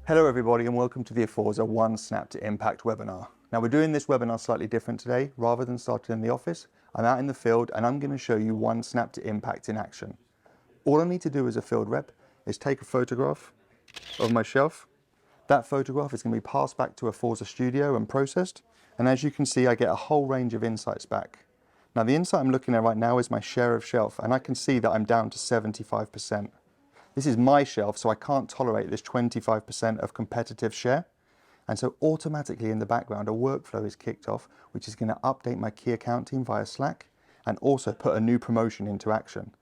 Hello everybody and welcome to the Aforza One Snap to Impact webinar. Now we're doing this webinar slightly different today. Rather than starting in the office, I'm out in the field and I'm going to show you One Snap to Impact in action. All I need to do as a field rep is take a photograph of my shelf. That photograph is going to be passed back to Aforza Studio and processed, and as you can see I get a whole range of insights back. Now the insight I'm looking at right now is my share of shelf, and I can see that I'm down to 75%. This is my shelf, so I can't tolerate this 25% of competitive share. And so automatically in the background, a workflow is kicked off, which is going to update my key account team via Slack and also put a new promotion into action.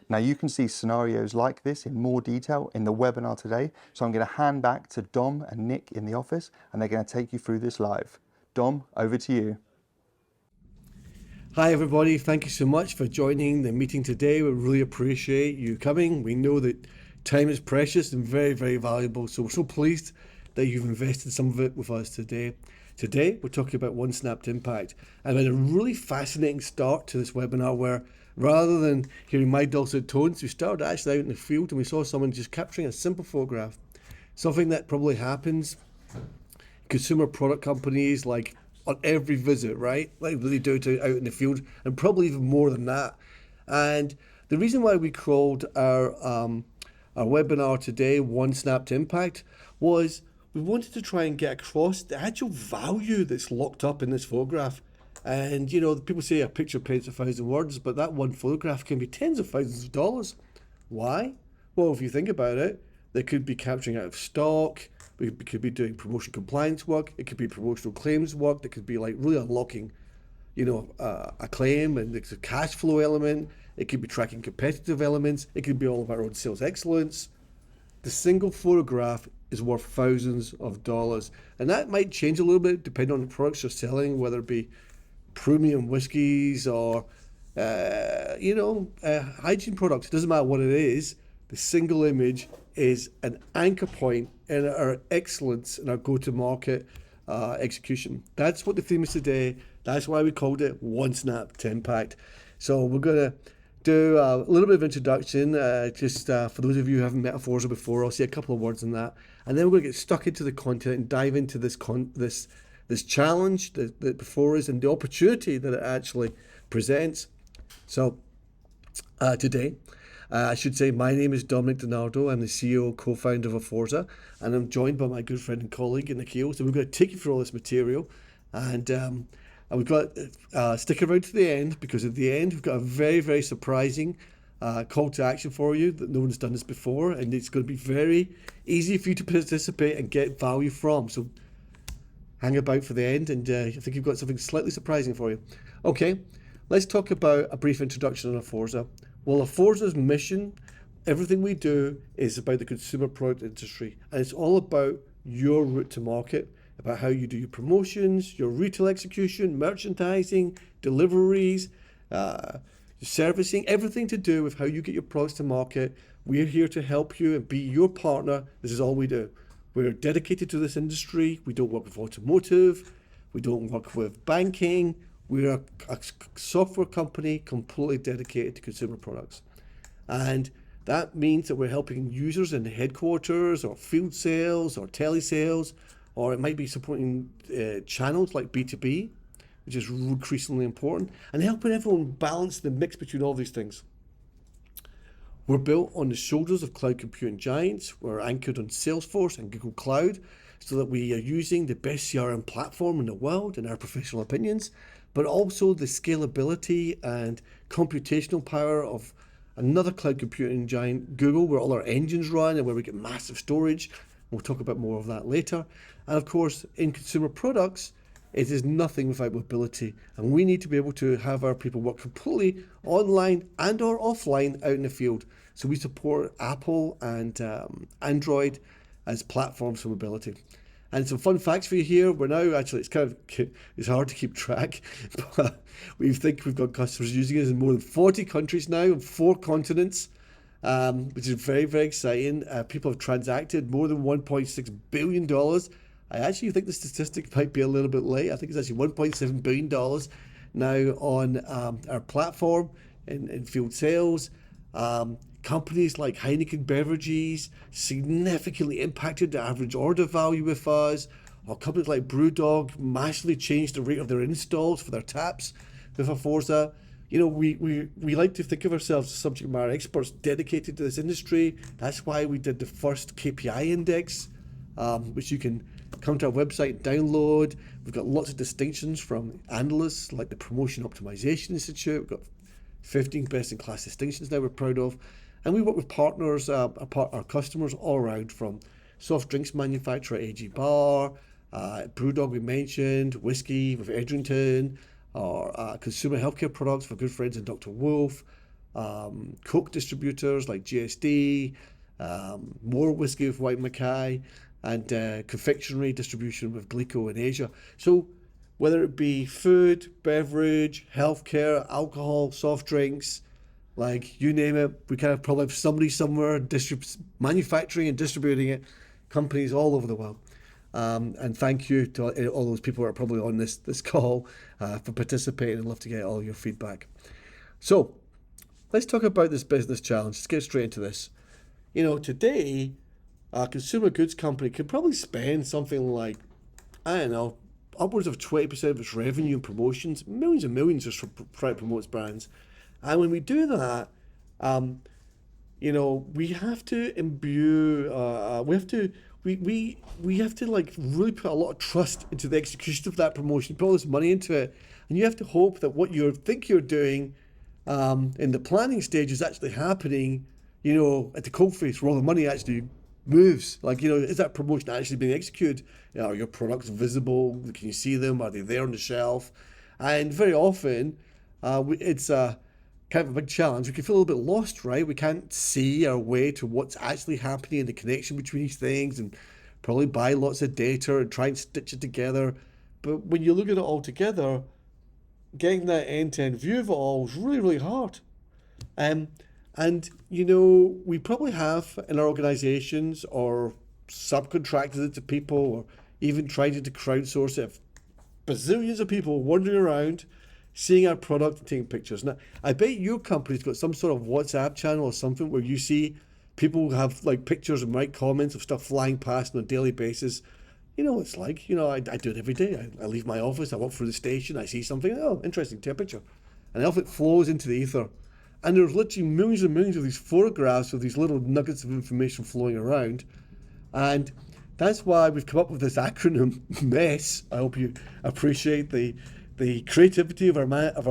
Now you can see scenarios like this in more detail in the webinar today. So I'm going to hand back to Dom and Nick in the office, and they're going to take you through this live. Dom, over to you. Hi everybody, thank you so much for joining the meeting today. We really appreciate you coming. We know that time is precious and very, very valuable, so we're so pleased that you've invested some of it with us today. Today we're talking about One Snap to Impact, and we had a really fascinating start to this webinar where rather than hearing my dulcet tones, we started actually out in the field and we saw someone just capturing a simple photograph. Something that probably happens in consumer product companies like on every visit, right? Like really do it out in the field, and probably even more than that. And the reason why we called our webinar today One Snap to Impact was we wanted to try and get across the actual value that's locked up in this photograph. And you know, people say a picture paints 1,000 words, but that one photograph can be tens of thousands of dollars. Why? Well, if you think about it, they could be capturing out of stock. We could be doing promotion compliance work. It could be promotional claims work. That could be like really unlocking, you know, a claim, and there's a cash flow element. It could be tracking competitive elements. It could be all of our own sales excellence. The single photograph is worth thousands of dollars, and that might change a little bit depending on the products you're selling, whether it be premium whiskies or, hygiene products. It doesn't matter what it is. The single image is an anchor point in our excellence in our go-to-market execution. That's what the theme is today. That's why we called it One Snap to Impact. So we're going to do a little bit of introduction, for those of you who haven't met Aforza before. I'll say a couple of words on that, and then we're going to get stuck into the content and dive into this challenge that before us and the opportunity that it actually presents. So today, I should say my name is Dominic Dinardo. I'm the CEO, co-founder of Aforza, and I'm joined by my good friend and colleague Eales. So we're going to take you through all this material, and we've got stick around to the end, because at the end we've got a very, very surprising call to action for you that no one's done this before, and it's going to be very easy for you to participate and get value from. So hang about for the end, and I think you've got something slightly surprising for you. Okay, let's talk about a brief introduction on Aforza. Well, Aforza's mission, everything we do is about the consumer product industry, and it's all about your route to market, about how you do your promotions, your retail execution, merchandising, deliveries, servicing, everything to do with how you get your products to market. We're here to help you and be your partner. This is all we do. We're dedicated to this industry. We don't work with automotive. We don't work with banking. We're a software company completely dedicated to consumer products. And that means that we're helping users in the headquarters or field sales or telesales, or it might be supporting channels like B2B, which is increasingly important, and helping everyone balance the mix between all these things. We're built on the shoulders of cloud computing giants. We're anchored on Salesforce and Google Cloud, so that we are using the best CRM platform in the world, in our professional opinions, but also the scalability and computational power of another cloud computing giant, Google, where all our engines run and where we get massive storage. We'll talk about more of that later. And of course, in consumer products, it is nothing without mobility, and we need to be able to have our people work completely online and or offline out in the field. So we support Apple and Android as platforms for mobility. And some fun facts for you here. We're now actually, it's hard to keep track, but we think we've got customers using us in more than 40 countries now, on 4 continents, which is very, very exciting. People have transacted more than $1.6 billion. I actually think the statistic might be a little bit late. I think it's actually $1.7 billion now on our platform in field sales. companies like Heineken Beverages significantly impacted the average order value with us, or companies like Brewdog massively changed the rate of their installs for their taps with Aforza. You know, we like to think of ourselves as subject matter experts dedicated to this industry. That's why we did the first KPI index, which you can come to our website and download. We've got lots of distinctions from analysts like the Promotion Optimization Institute. We've got 15 best-in-class distinctions now we're proud of. And we work with partners, our customers all around, from soft drinks manufacturer AG Bar, Brewdog we mentioned, whiskey with Edrington, or consumer healthcare products for good friends in Dr. Wolf, Coke distributors like GSD, more whiskey with White Mackay, and confectionery distribution with Glico in Asia. So whether it be food, beverage, healthcare, alcohol, soft drinks, like you name it, we kind of probably have somebody somewhere manufacturing and distributing it, companies all over the world. And thank you to all those people who are probably on this call for participating. I'd love to get all your feedback. So let's talk about this business challenge. Let's get straight into this. You know, today, a consumer goods company could probably spend something like, I don't know, upwards of 20% of its revenue in promotions, millions and millions just for trying to promote its brands. And when we do that, you know, we have to imbue, we have to like really put a lot of trust into the execution of that promotion, put all this money into it, and you have to hope that what you think you're doing in the planning stage is actually happening, you know, at the coalface where all the money actually moves. Like, you know, is that promotion actually being executed? You know, are your products visible? Can you see them? Are they there on the shelf? And very often, it's kind of a big challenge. We can feel a little bit lost, right? We can't see our way to what's actually happening and the connection between these things, and probably buy lots of data and try and stitch it together. But when you look at it all together, getting that end-to-end view of it all is really, really hard. And, you know, we probably have in our organizations or subcontracted it to people or even tried to crowdsource it. Bazillions of people wandering around, seeing our product and taking pictures. Now, I bet your company's got some sort of WhatsApp channel or something where you see people have like pictures and write comments of stuff flying past on a daily basis. You know what it's like. You know, I do it every day. I leave my office, I walk through the station, I see something, oh, interesting, take a picture. And off it flows into the ether. And there's literally millions and millions of these photographs of these little nuggets of information flowing around. And that's why we've come up with this acronym, MESS. I hope you appreciate the creativity of our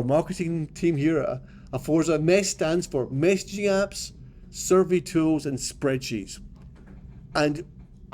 marketing team here at Aforza. MESS stands for messaging apps, survey tools, and spreadsheets. And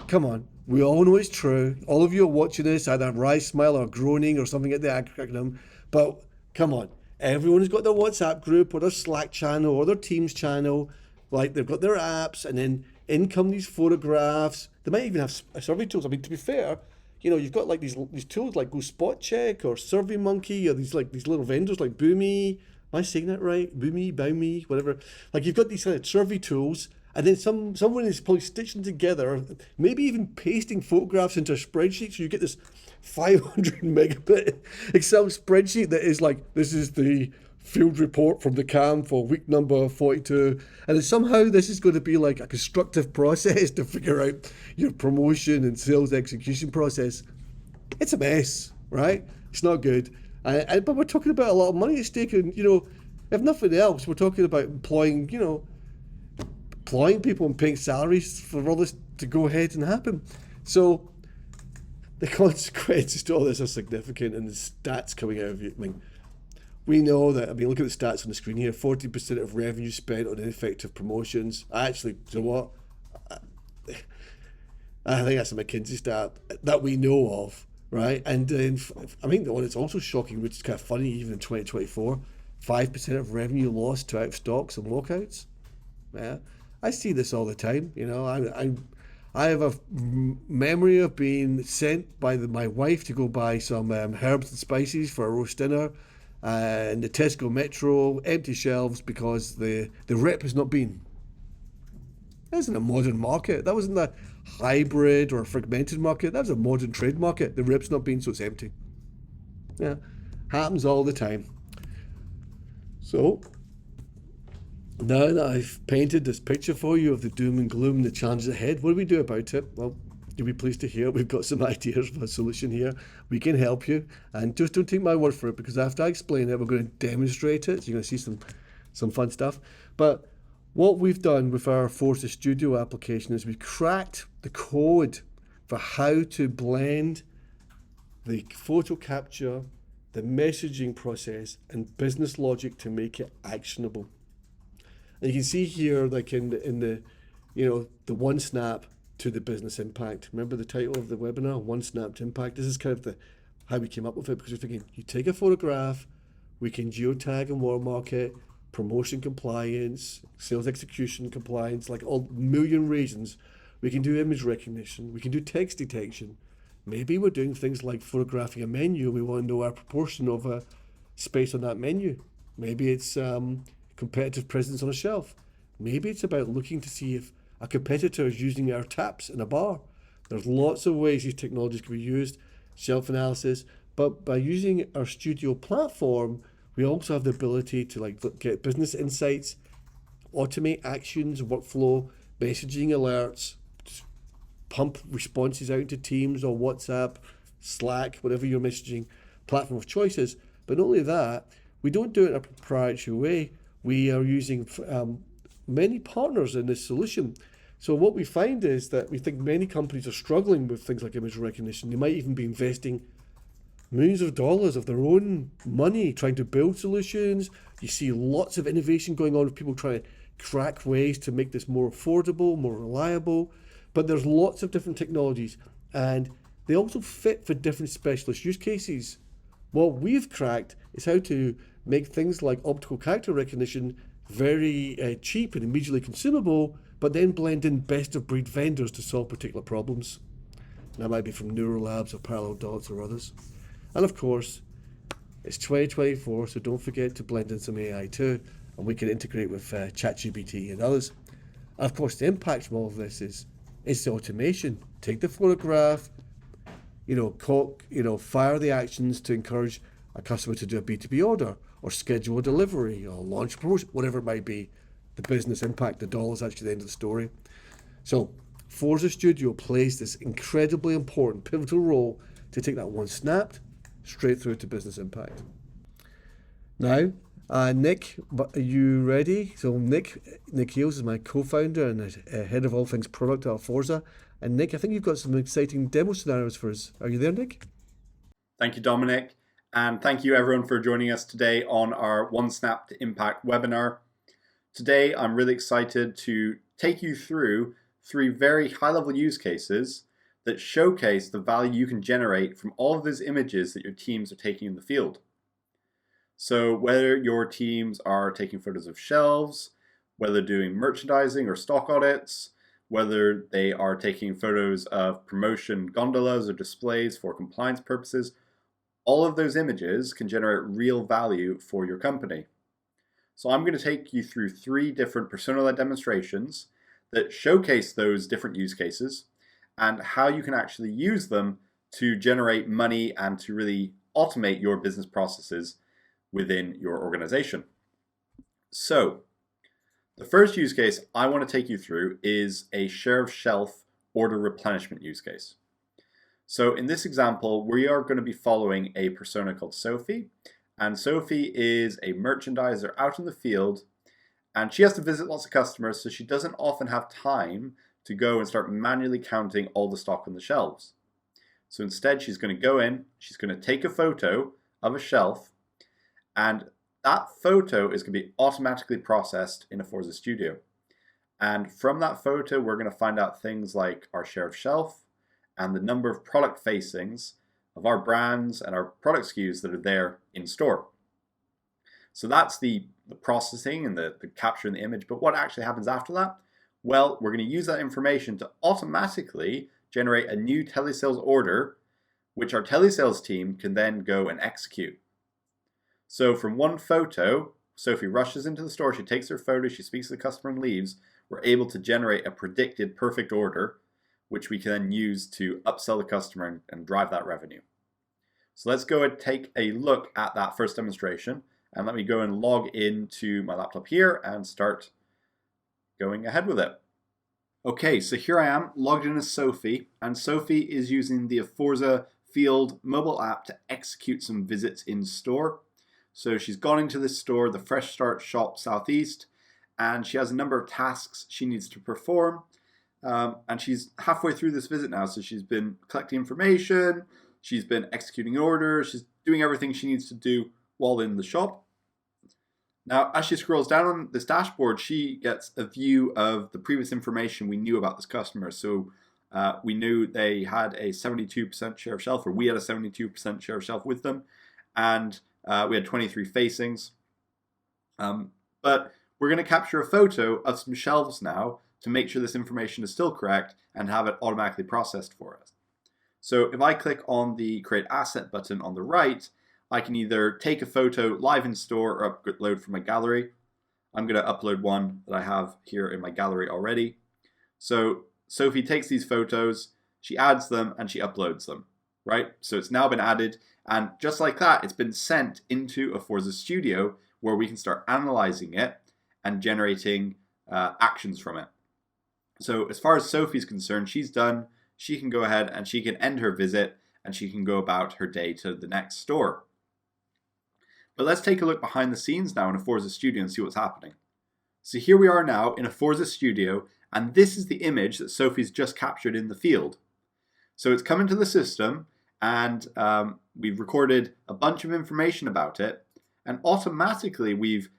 come on, we all know it's true. All of you are watching this, either wry smile or groaning or something at the acronym. But come on. Everyone's got their WhatsApp group or their Slack channel or their Teams channel. Like, they've got their apps, and then in come these photographs. They might even have survey tools. I mean, to be fair, you know, you've got like these tools like Go Spot Check or Survey Monkey or these little vendors like Boomi. Am I saying that right? Boomi, whatever. Like, you've got these kind of survey tools, and then someone is probably stitching together, maybe even pasting photographs into a spreadsheet, so you get this 500 megabit Excel spreadsheet that is like, this is the field report from the CAM for week number 42, and then somehow this is going to be like a constructive process to figure out your promotion and sales execution process. It's a mess, right? It's not good. But we're talking about a lot of money at stake, and, you know, if nothing else, we're talking about employing people and paying salaries for all this to go ahead and happen. So the consequences to all this are significant, and the stats coming out of it. I mean, we know that, look at the stats on the screen here. 40% of revenue spent on ineffective promotions. Actually, you know what? I think that's a McKinsey stat that we know of, right? And I think the one that's also shocking, which is kind of funny, even in 2024, 5% of revenue lost to out of stocks and walkouts. Yeah, I see this all the time. You know, I have a memory of being sent by my wife to go buy some herbs and spices for a roast dinner, and the Tesco Metro, empty shelves because the rep has not been. That isn't a modern market. That wasn't a hybrid or a fragmented market. That was a modern trade market. The rep's not been, so it's empty. Yeah, happens all the time. So Now that I've painted this picture for you of the doom and gloom, the challenges ahead, what do we do about it? Well, you'll be pleased to hear we've got some ideas for a solution here. We can help you, and just don't take my word for it, because after I explain it, we're going to demonstrate it. So you're going to see some fun stuff. But what we've done with our Aforza Studio application is we've cracked the code for how to blend the photo capture, the messaging process, and business logic to make it actionable. And you can see here, like in the the one snap to the business impact. Remember the title of the webinar, One Snap to Impact. This is kind of how we came up with it, because we're thinking you take a photograph, we can geotag and watermark it, promotion compliance, sales execution compliance, like all million reasons. We can do image recognition, we can do text detection. Maybe we're doing things like photographing a menu and we want to know our proportion of a space on that menu. Maybe it's competitive presence on a shelf. Maybe it's about looking to see if a competitor is using our taps in a bar. There's lots of ways these technologies can be used, shelf analysis, but by using our studio platform, we also have the ability to get business insights, automate actions, workflow, messaging alerts, pump responses out to Teams or WhatsApp, Slack, whatever your messaging platform of choice is. But not only that, we don't do it in a proprietary way. We are using many partners in this solution. So what we find is that we think many companies are struggling with things like image recognition. They might even be investing millions of dollars of their own money trying to build solutions. You see lots of innovation going on with people trying to crack ways to make this more affordable, more reliable. But there's lots of different technologies, and they also fit for different specialist use cases. What we've cracked is how to make things like optical character recognition very cheap and immediately consumable, but then blend in best of breed vendors to solve particular problems. And that might be from Neural Labs or Parallel Dots or others. And of course, it's 2024, so don't forget to blend in some AI too, and we can integrate with ChatGPT and others. And of course, the impact from all of this is the automation. Take the photograph, fire the actions to encourage a customer to do a B2B order, or schedule a delivery, or launch a promotion, whatever it might be. The business impact, the dollar's actually the end of the story. So Aforza Studio plays this incredibly important, pivotal role to take that one snapped straight through to business impact. Now, Nick, are you ready? So Nick Eales is my co-founder and head of all things product at Aforza. And Nick, I think you've got some exciting demo scenarios for us. Are you there, Nick? Thank you, Dominic. And thank you everyone for joining us today on our One Snap to Impact webinar. Today, I'm really excited to take you through 3 very high-level use cases that showcase the value you can generate from all of those images that your teams are taking in the field. So whether your teams are taking photos of shelves, whether doing merchandising or stock audits, whether they are taking photos of promotion gondolas or displays for compliance purposes, all of those images can generate real value for your company. So I'm going to take you through 3 different persona-led demonstrations that showcase those different use cases and how you can actually use them to generate money and to really automate your business processes within your organization. So the first use case I want to take you through is a share of shelf order replenishment use case. So in this example, we are going to be following a persona called Sophie. And Sophie is a merchandiser out in the field, and she has to visit lots of customers, so she doesn't often have time to go and start manually counting all the stock on the shelves. So instead, she's going to go in, she's going to take a photo of a shelf, and that photo is going to be automatically processed in Aforza Studio. And from that photo, we're going to find out things like our share of shelf and the number of product facings of our brands and our product SKUs that are there in store. So that's the processing and the capturing the image. But what actually happens after that? Well, we're going to use that information to automatically generate a new telesales order, which our telesales team can then go and execute. So from one photo, Sophie rushes into the store, she takes her photo, she speaks to the customer and leaves. We're able to generate a predicted perfect order, which we can then use to upsell the customer and drive that revenue. So let's go and take a look at that first demonstration And let me go and log into my laptop here and start going ahead with it. Okay, so here I am logged in as Sophie, and Sophie is using the Aforza Field mobile app to execute some visits in store. So she's gone into this store, the Fresh Start Shop Southeast, and she has a number of tasks she needs to perform. And she's halfway through this visit now, so she's been collecting information, she's been executing orders, she's doing everything she needs to do while in the shop. Now, as she scrolls down on this dashboard, she gets a view of the previous information we knew about this customer. So we knew they had a 72% share of shelf, or we had a 72% share of shelf with them, and we had 23 facings. But we're going to capture a photo of some shelves now to make sure this information is still correct and have it automatically processed for us. So if I click on the Create Asset button on the right, I can either take a photo live in store or upload from my gallery. I'm going to upload one that I have here in my gallery already. So Sophie takes these photos, she adds them, and she uploads them, right? So it's now been added, and just like that, it's been sent into Aforza Studio, where we can start analyzing it and generating actions from it. So as far as Sophie's concerned, she's done. She can go ahead and she can end her visit, and she can go about her day to the next store. But let's take a look behind the scenes now in Aforza Studio and see what's happening. So here we are now in Aforza Studio, and this is the image that Sophie's just captured in the field. So it's come into the system, and we've recorded a bunch of information about it, and automatically we've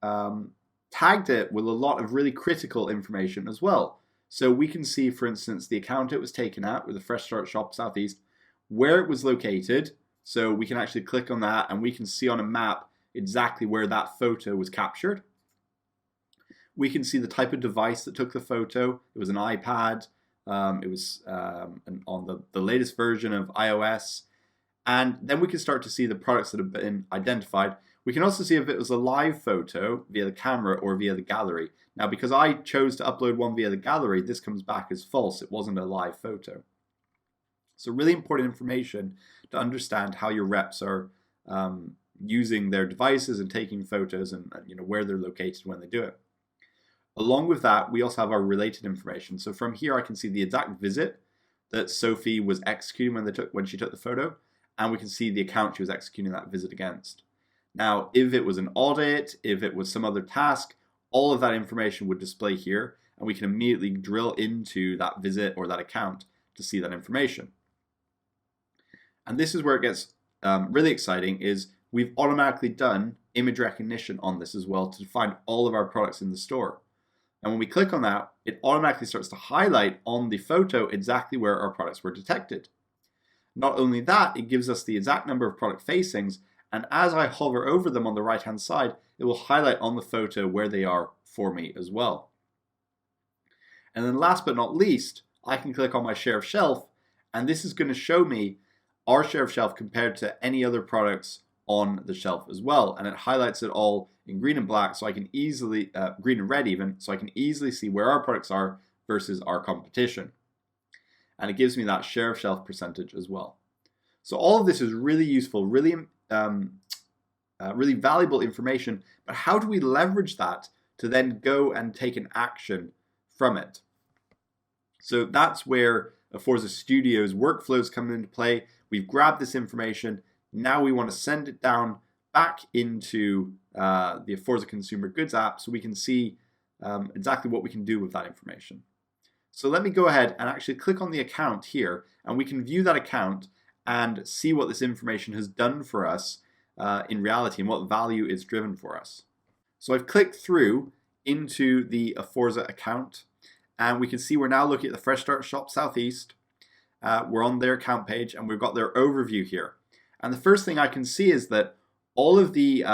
tagged it with a lot of really critical information as well. So we can see, for instance, the account it was taken at with the Fresh Start Shop Southeast, where it was located. So we can actually click on that and we can see on a map exactly where that photo was captured. We can see the type of device that took the photo. It was an iPad. It was on the latest version of iOS. And then we can start to see the products that have been identified. We can also see if it was a live photo via the camera or via the gallery. Now, because I chose to upload one via the gallery, this comes back as false. It wasn't a live photo. So really important information to understand how your reps are using their devices and taking photos, and where they're located when they do it. Along with that, we also have our related information. So from here, I can see the exact visit that Sophie was executing when she took the photo, and we can see the account she was executing that visit against. Now, if it was an audit, if it was some other task, all of that information would display here, and we can immediately drill into that visit or that account to see that information. And this is where it gets really exciting, is we've automatically done image recognition on this as well to find all of our products in the store. And when we click on that, it automatically starts to highlight on the photo exactly where our products were detected. Not only that, it gives us the exact number of product facings, and as I hover over them on the right-hand side, it will highlight on the photo where they are for me as well. And then last but not least, I can click on my share of shelf, and this is going to show me our share of shelf compared to any other products on the shelf as well. And it highlights it all in green and black, so I can easily, green and red even, so I can easily see where our products are versus our competition. And it gives me that share of shelf percentage as well. So all of this is really useful, really valuable information, but how do we leverage that to then go and take an action from it? So that's where Aforza Studio's workflows come into play. We've grabbed this information, now we want to send it down back into the Aforza Consumer Goods app so we can see exactly what we can do with that information. So let me go ahead and actually click on the account here, and we can view that account and see what this information has done for us in reality and what value it's driven for us. So I've clicked through into the Aforza account, and we can see we're now looking at the Fresh Start Shop Southeast. We're on their account page, and we've got their overview here. And the first thing I can see is that all of the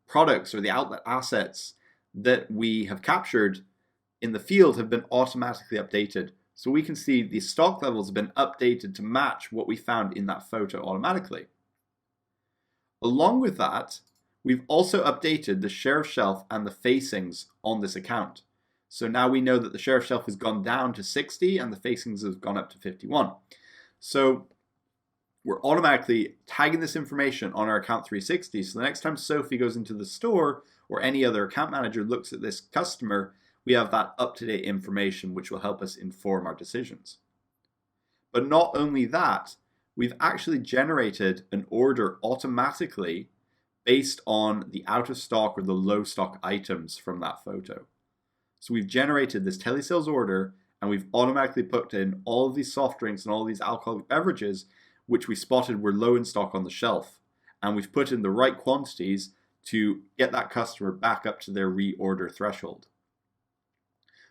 products or the outlet assets that we have captured in the field have been automatically updated. So we can see the stock levels have been updated to match what we found in that photo automatically. Along with that, we've also updated the share of shelf and the facings on this account. So now we know that the share of shelf has gone down to 60 and the facings have gone up to 51. So we're automatically tagging this information on our account 360. So the next time Sophie goes into the store or any other account manager looks at this customer, we have that up-to-date information, which will help us inform our decisions. But not only that, we've actually generated an order automatically based on the out of stock or the low stock items from that photo. So we've generated this telesales order and we've automatically put in all of these soft drinks and all these alcoholic beverages which we spotted were low in stock on the shelf. And we've put in the right quantities to get that customer back up to their reorder threshold.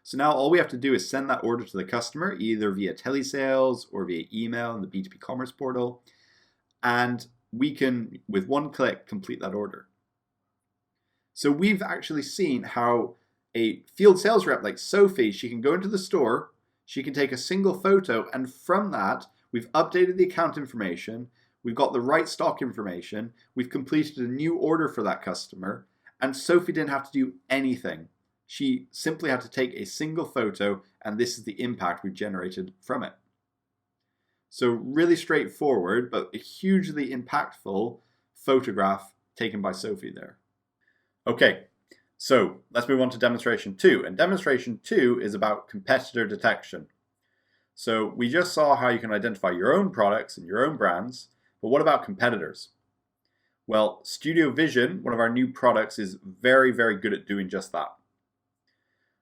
So now all we have to do is send that order to the customer, either via telesales or via email in the B2B commerce portal. And we can, with one click, complete that order. So we've actually seen how a field sales rep like Sophie, she can go into the store, she can take a single photo, and from that, we've updated the account information, we've got the right stock information, we've completed a new order for that customer, and Sophie didn't have to do anything. She simply had to take a single photo, and this is the impact we've generated from it. So really straightforward, but a hugely impactful photograph taken by Sophie there. Okay, so let's move on to demonstration 2. And demonstration 2 is about competitor detection. So we just saw how you can identify your own products and your own brands, but what about competitors? Well, Studio Vision, one of our new products, is very, very good at doing just that.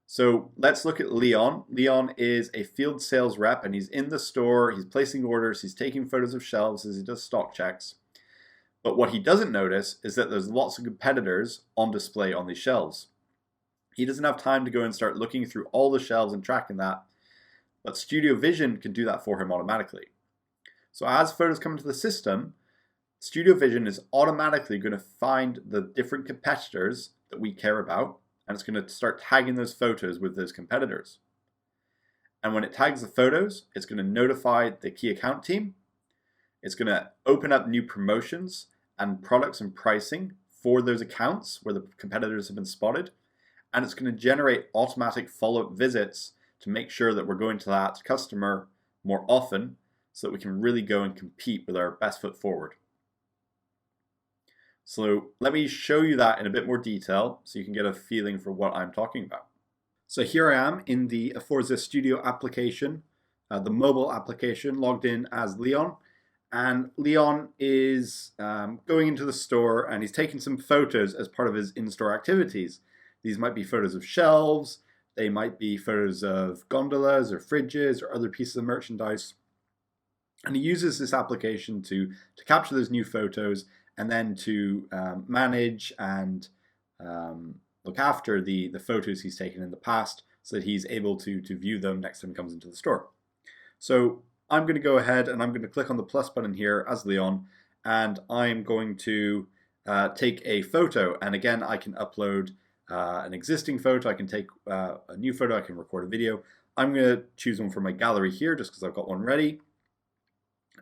So let's look at Leon. Leon is a field sales rep and he's in the store, he's placing orders, he's taking photos of shelves as he does stock checks. But what he doesn't notice is that there's lots of competitors on display on these shelves. He doesn't have time to go and start looking through all the shelves and tracking that, but Studio Vision can do that for him automatically. So as photos come into the system, Studio Vision is automatically going to find the different competitors that we care about, and it's going to start tagging those photos with those competitors. And when it tags the photos, it's going to notify the key account team. It's going to open up new promotions and products and pricing for those accounts where the competitors have been spotted. And it's going to generate automatic follow-up visits to make sure that we're going to that customer more often so that we can really go and compete with our best foot forward. So let me show you that in a bit more detail so you can get a feeling for what I'm talking about. So here I am in the Aforza Studio application, the mobile application, logged in as Leon. And Leon is going into the store and he's taking some photos as part of his in-store activities. These might be photos of shelves, they might be photos of gondolas or fridges or other pieces of merchandise. And he uses this application to capture those new photos and then to manage and look after the photos he's taken in the past so that he's able to view them next time he comes into the store. So I'm going to go ahead and I'm going to click on the plus button here as Leon, and I'm going to take a photo. And again, I can upload an existing photo, I can take a new photo, I can record a video. I'm going to choose one from my gallery here just because I've got one ready.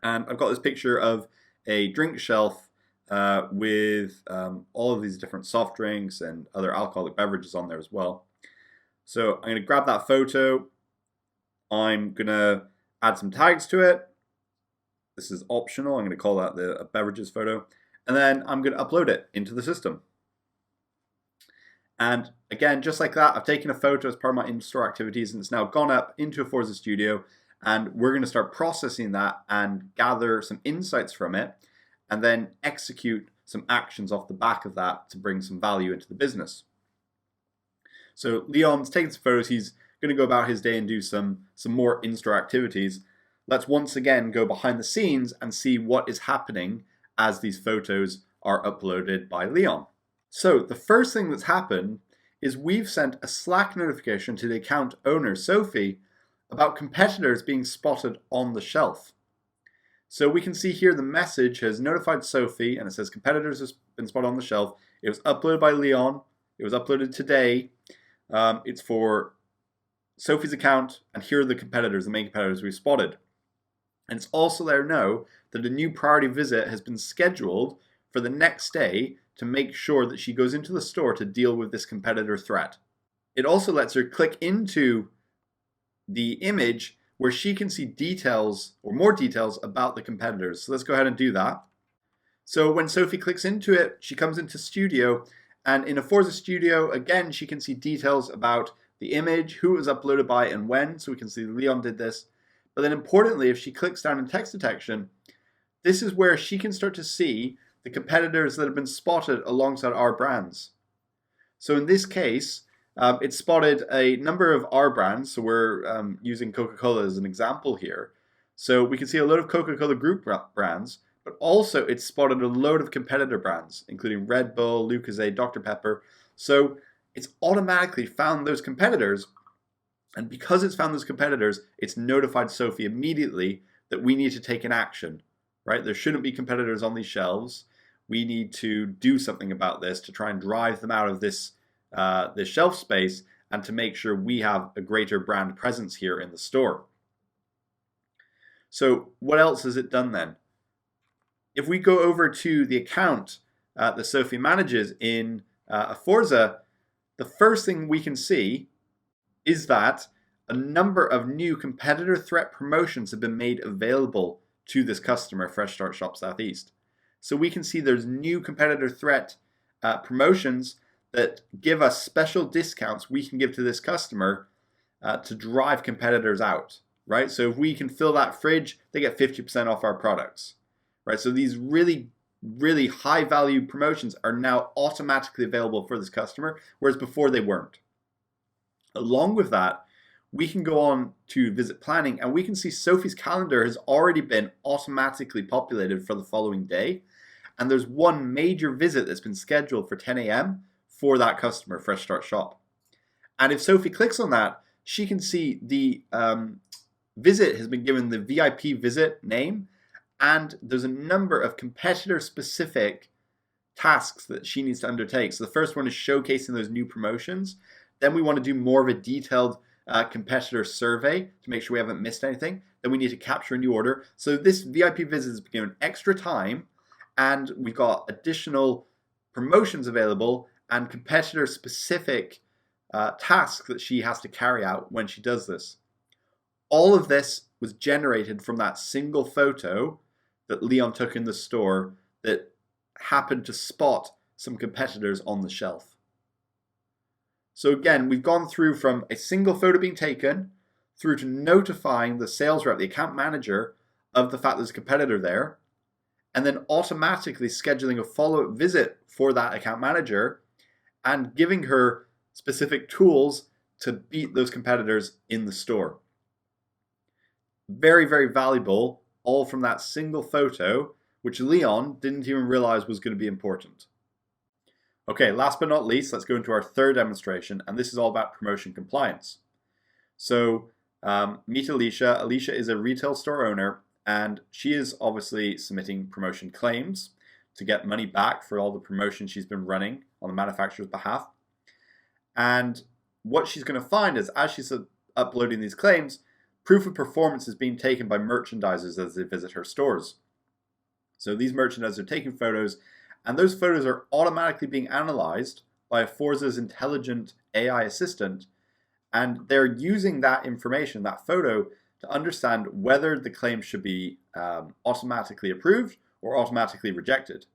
And I've got this picture of a drink shelf with all of these different soft drinks and other alcoholic beverages on there as well. So I'm going to grab that photo. I'm going to add some tags to it. This is optional. I'm going to call that the beverages photo. And then I'm going to upload it into the system. And again, just like that, I've taken a photo as part of my in-store activities and it's now gone up into Aforza Studio. And we're going to start processing that and gather some insights from it and then execute some actions off the back of that to bring some value into the business. So Leon's taking some photos. He's going to go about his day and do some more in-store activities. Let's once again go behind the scenes and see what is happening as these photos are uploaded by Leon. So the first thing that's happened is we've sent a Slack notification to the account owner, Sophie, about competitors being spotted on the shelf. So we can see here the message has notified Sophie and it says competitors have been spotted on the shelf. It was uploaded by Leon. It was uploaded today. It's for Sophie's account, and here are the competitors, the main competitors we've spotted. And it's also there now that a new priority visit has been scheduled for the next day to make sure that she goes into the store to deal with this competitor threat. It also lets her click into the image where she can see details or more details about the competitors. So let's go ahead and do that. So when Sophie clicks into it, she comes into Studio, and in Aforza Studio, again, she can see details about the image, who it was uploaded by and when, so we can see Leon did this. But then importantly, if she clicks down in text detection, this is where she can start to see the competitors that have been spotted alongside our brands. So in this case, it spotted a number of our brands. So we're using Coca-Cola as an example here. So we can see a load of Coca-Cola group brands, but also it spotted a load of competitor brands, including Red Bull, Lucozade, Dr. Pepper. So it's automatically found those competitors. And because it's found those competitors, it's notified Sophie immediately that we need to take an action, right? There shouldn't be competitors on these shelves. We need to do something about this to try and drive them out of this shelf space and to make sure we have a greater brand presence here in the store. So what else has it done then? If we go over to the account that Sophie manages in Aforza, the first thing we can see is that a number of new competitor threat promotions have been made available to this customer, Fresh Start Shop Southeast. So we can see there's new competitor threat promotions that give us special discounts we can give to this customer to drive competitors out, right? So if we can fill that fridge, they get 50% off our products, right? So these really, really high value promotions are now automatically available for this customer, whereas before they weren't. Along with that, we can go on to visit planning and we can see Sophie's calendar has already been automatically populated for the following day. And there's one major visit that's been scheduled for 10 a.m. for that customer, Fresh Start Shop. And if Sophie clicks on that, she can see the visit has been given the VIP visit name, and there's a number of competitor-specific tasks that she needs to undertake. So the first one is showcasing those new promotions. Then we want to do more of a detailed competitor survey to make sure we haven't missed anything. Then we need to capture a new order. So this VIP visit is given extra time, and we've got additional promotions available and competitor-specific tasks that she has to carry out when she does this. All of this was generated from that single photo that Leon took in the store that happened to spot some competitors on the shelf. So again, we've gone through from a single photo being taken through to notifying the sales rep, the account manager, of the fact there's a competitor there, and then automatically scheduling a follow-up visit for that account manager and giving her specific tools to beat those competitors in the store. Very, very valuable, all from that single photo, which Leon didn't even realize was going to be important. Okay, last but not least, let's go into our third demonstration, and this is all about promotion compliance. So meet Alicia. Alicia is a retail store owner, and she is obviously submitting promotion claims to get money back for all the promotions she's been running on the manufacturer's behalf. And what she's going to find is, as she's uploading these claims, proof of performance is being taken by merchandisers as they visit her stores. So these merchandisers are taking photos, and those photos are automatically being analyzed by Aforza's intelligent AI assistant, and they're using that information, that photo, to understand whether the claim should be automatically approved or automatically rejected.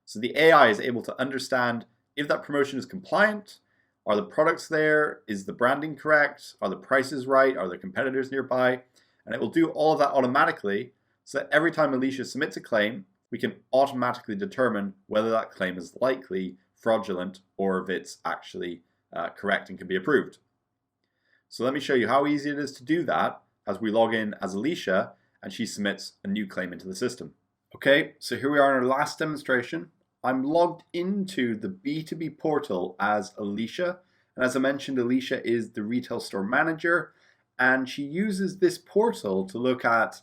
So the AI is able to understand if that promotion is compliant. Are the products there? Is the branding correct? Are the prices right? Are there competitors nearby? And it will do all of that automatically, so that every time Alicia submits a claim, we can automatically determine whether that claim is likely fraudulent or if it's actually correct and can be approved. So let me show you how easy it is to do that as we log in as Alicia and she submits a new claim into the system. Okay, so here we are in our last demonstration. I'm logged into the B2B portal as Alicia. And as I mentioned, Alicia is the retail store manager, and she uses this portal to look at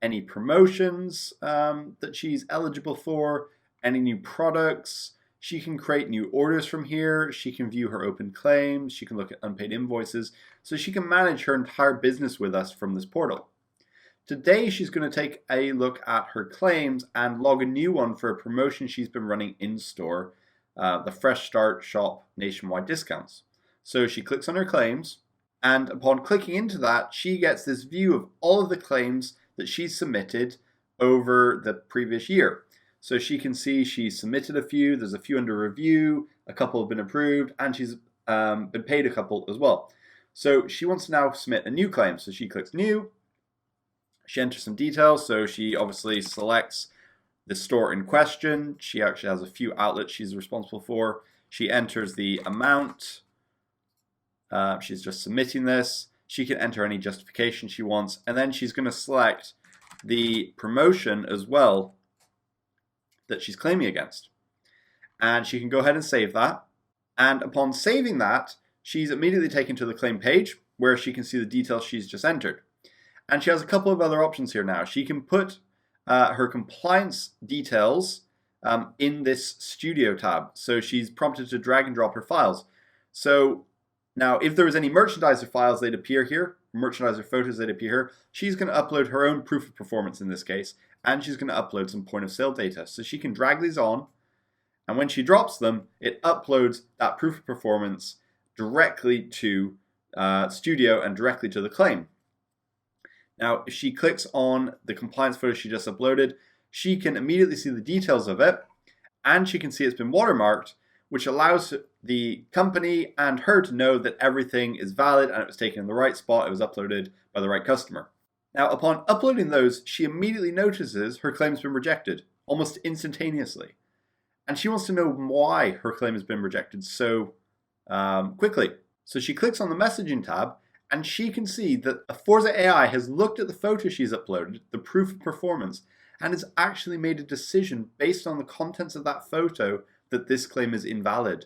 any promotions that she's eligible for, any new products. She can create new orders from here. She can view her open claims. She can look at unpaid invoices. So she can manage her entire business with us from this portal. Today, she's going to take a look at her claims and log a new one for a promotion she's been running in store, the Fresh Start Shop nationwide discounts. So she clicks on her claims, And upon clicking into that, she gets this view of all of the claims that she's submitted over the previous year. So she can see she submitted a few, there's a few under review, a couple have been approved, and she's been paid a couple as well. So she wants to now submit a new claim. So she clicks new, she enters some details. So she obviously selects the store in question. She actually has a few outlets she's responsible for. She enters the amount. She's just submitting this. She can enter any justification she wants, and then she's going to select the promotion as well that she's claiming against. And she can go ahead and save that. And upon saving that, she's immediately taken to the claim page where she can see the details she's just entered. And she has a couple of other options here now. She can put her compliance details in this Studio tab. So she's prompted to drag and drop her files. So now, if there was any merchandiser files, they'd appear here, merchandiser photos, they'd appear here. She's going to upload her own proof of performance in this case, and she's going to upload some point of sale data. So she can drag these on, and when she drops them, it uploads that proof of performance directly to Studio and directly to the claim. Now, if she clicks on the compliance photo she just uploaded, she can immediately see the details of it, and she can see it's been watermarked, which allows the company and her to know that everything is valid and it was taken in the right spot, it was uploaded by the right customer. Now, upon uploading those, she immediately notices her claim's been rejected, almost instantaneously. And she wants to know why her claim has been rejected so quickly. So she clicks on the messaging tab, and she can see that Aforza AI has looked at the photo she's uploaded, the proof of performance, and has actually made a decision based on the contents of that photo that this claim is invalid.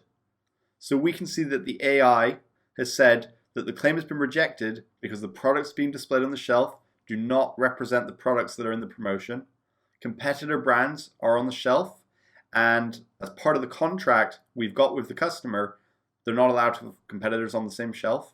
So we can see that the AI has said that the claim has been rejected because the products being displayed on the shelf do not represent the products that are in the promotion. Competitor brands are on the shelf, and as part of the contract we've got with the customer, they're not allowed to have competitors on the same shelf.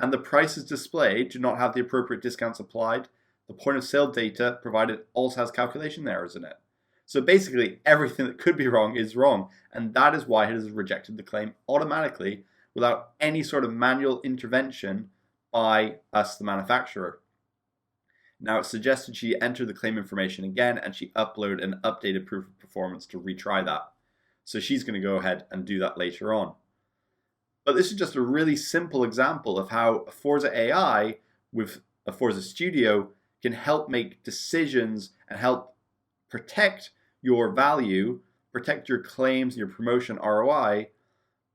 And the prices displayed do not have the appropriate discounts applied. The point of sale data provided also has calculation errors in it. So basically, everything that could be wrong is wrong, and that is why it has rejected the claim automatically without any sort of manual intervention by us, the manufacturer. Now, it's suggested she enter the claim information again, and she upload an updated proof of performance to retry that. So she's going to go ahead and do that later on. But this is just a really simple example of how Aforza AI with Aforza Studio can help make decisions and help protect your value, protect your claims and your promotion ROI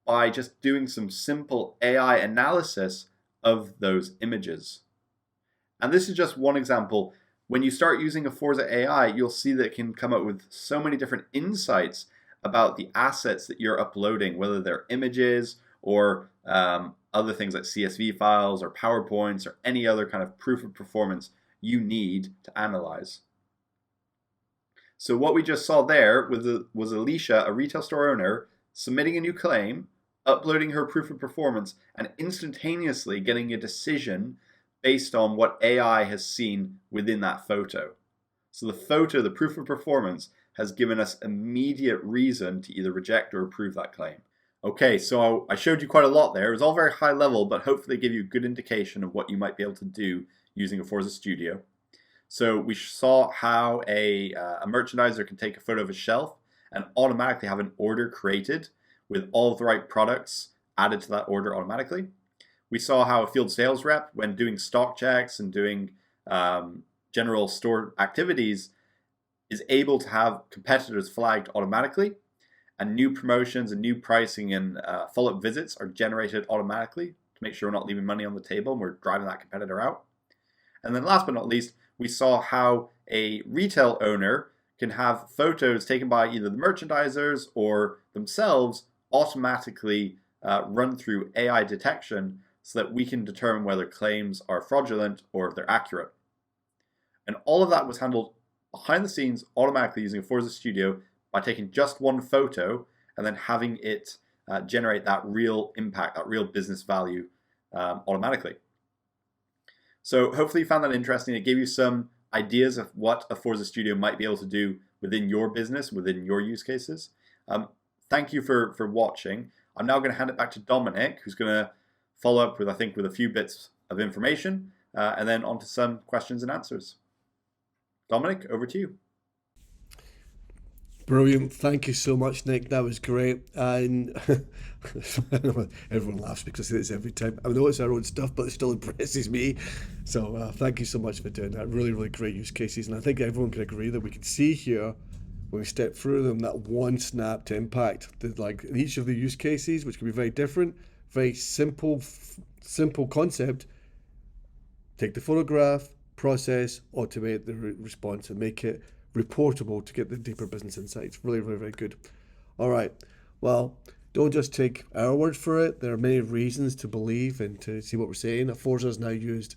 by just doing some simple AI analysis of those images. And this is just one example. When you start using Aforza AI, you'll see that it can come up with so many different insights about the assets that you're uploading, whether they're images or other things like CSV files or PowerPoints or any other kind of proof of performance you need to analyze. So what we just saw there was Alicia, a retail store owner, submitting a new claim, uploading her proof of performance, and instantaneously getting a decision based on what AI has seen within that photo. So the photo, the proof of performance, has given us immediate reason to either reject or approve that claim. Okay, so I showed you quite a lot there. It was all very high level, but hopefully give you a good indication of what you might be able to do using Aforza Studio. So we saw how a merchandiser can take a photo of a shelf and automatically have an order created with all of the right products added to that order automatically. We saw how a field sales rep, when doing stock checks and doing general store activities, is able to have competitors flagged automatically, and new promotions and new pricing and follow-up visits are generated automatically to make sure we're not leaving money on the table and we're driving that competitor out. And then last but not least, we saw how a retail owner can have photos taken by either the merchandisers or themselves automatically run through AI detection so that we can determine whether claims are fraudulent or if they're accurate. And all of that was handled behind the scenes automatically using Aforza Studio by taking just one photo and then having it generate that real impact, that real business value automatically. So hopefully you found that interesting. It gave you some ideas of what Aforza Studio might be able to do within your business, within your use cases. Thank you for watching. I'm now going to hand it back to Dominic, who's going to follow up with, I think, with a few bits of information, and then on to some questions and answers. Dominic, over to you. Brilliant. Thank you so much, Nick. That was great. And everyone laughs because I say this every time. I know it's our own stuff, but it still impresses me. So thank you so much for doing that. Really, really great use cases. And I think everyone can agree that we can see here, when we step through them, that one snap to impact. Like in each of the use cases, which can be very different, very simple concept. Take the photograph, process, automate the response, and make it reportable to get the deeper business insights. Really, really, very good. All right. Well, don't just take our word for it. There are many reasons to believe and to see what we're saying. Aforza is now used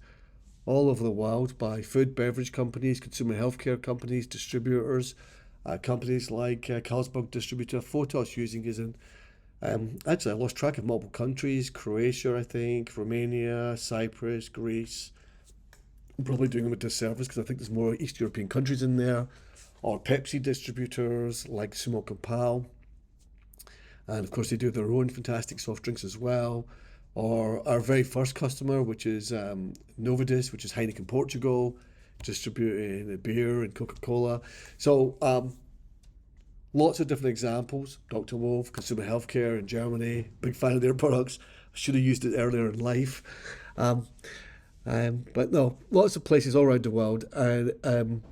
all over the world by food, beverage companies, consumer healthcare companies, distributors, companies like Carlsberg distributor Photos using it in, actually I lost track of multiple countries, Croatia, I think, Romania, Cyprus, Greece. I'm probably doing them a disservice because I think there's more East European countries in there, or Pepsi distributors like Sumo Compal. And of course they do their own fantastic soft drinks as well. Or our very first customer, which is Novidis, which is Heineken Portugal, distributing beer and Coca-Cola. So lots of different examples. Dr. Wolf, consumer healthcare in Germany, big fan of their products. I should have used it earlier in life. But no, lots of places all around the world. And,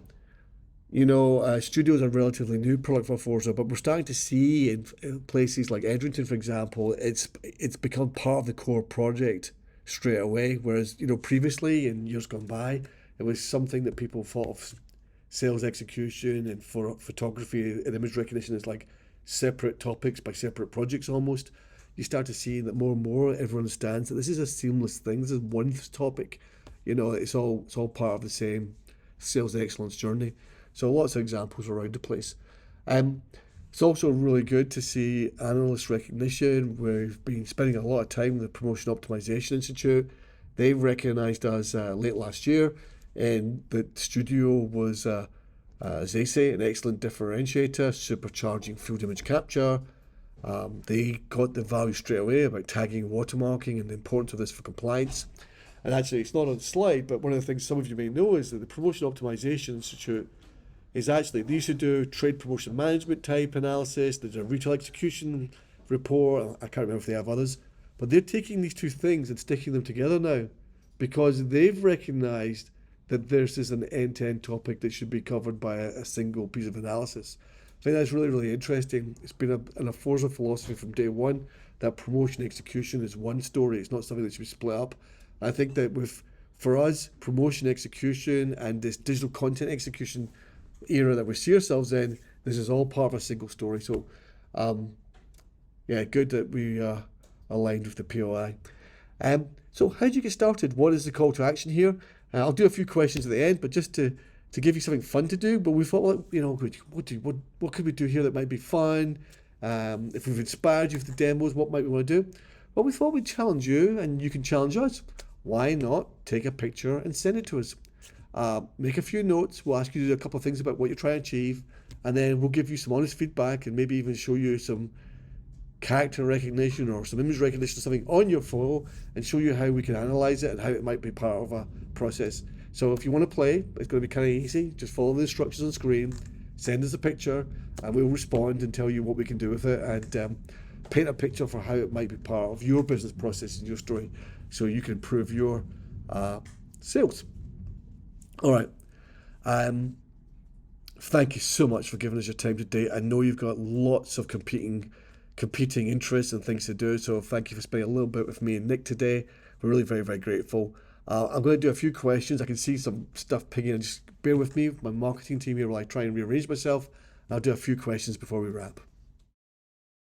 studios are a relatively new product for Aforza, but we're starting to see in places like Edrington, for example, it's become part of the core project straight away. Whereas, previously in years gone by, it was something that people thought of sales execution and for photography and image recognition as like separate topics by separate projects almost. You start to see that more and more everyone understands that this is a seamless thing. This is one topic. It's all part of the same sales excellence journey. So lots of examples around the place. It's also really good to see analyst recognition. We've been spending a lot of time with the Promotion Optimization Institute. They recognised us late last year, and the studio was, as they say, an excellent differentiator, supercharging field image capture. They got the value straight away about tagging and watermarking and the importance of this for compliance. And actually, it's not on the slide, but one of the things some of you may know is that the Promotion Optimization Institute is actually, they used to do trade promotion management type analysis, there's a retail execution report, I can't remember if they have others, but they're taking these two things and sticking them together now because they've recognised that this is an end-to-end topic that should be covered by a single piece of analysis. I think that's really, really interesting. It's been an Aforza philosophy from day one that promotion execution is one story. It's not something that should be split up. I think that for us, promotion execution and this digital content execution era that we see ourselves in, this is all part of a single story. So, good that we aligned with the POI. So how do you get started? What is the call to action here? I'll do a few questions at the end, but just to give you something fun to do. But we thought, what could we do here that might be fun? If we've inspired you with the demos, what might we want to do? Well, we thought we'd challenge you, and you can challenge us. Why not take a picture and send it to us? Make a few notes. We'll ask you to do a couple of things about what you're trying to achieve, and then we'll give you some honest feedback and maybe even show you some character recognition or some image recognition or something on your photo and show you how we can analyze it and how it might be part of a process. So if you want to play, it's going to be kind of easy. Just follow the instructions on the screen, send us a picture, and we'll respond and tell you what we can do with it and paint a picture for how it might be part of your business process and your story so you can improve your sales. All right. Thank you so much for giving us your time today. I know you've got lots of competing interests and things to do, so thank you for spending a little bit with me and Nick today. We're really very, very grateful. I'm going to do a few questions. I can see some stuff pinging, and just bear with me. My marketing team here while I try and rearrange myself. I'll do a few questions before we wrap.